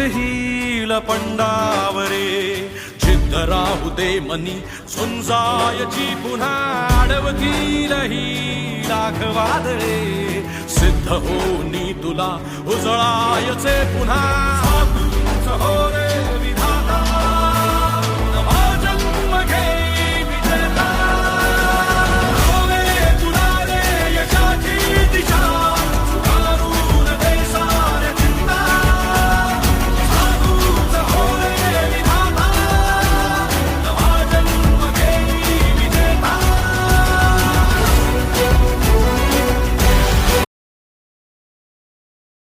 येईल पंडावरे जिद्द राहू दे मनी झुंजायची पुन्हा अडवतील ही लाख वादळे सिद्ध होनी तुला उजळायचे पुन्हा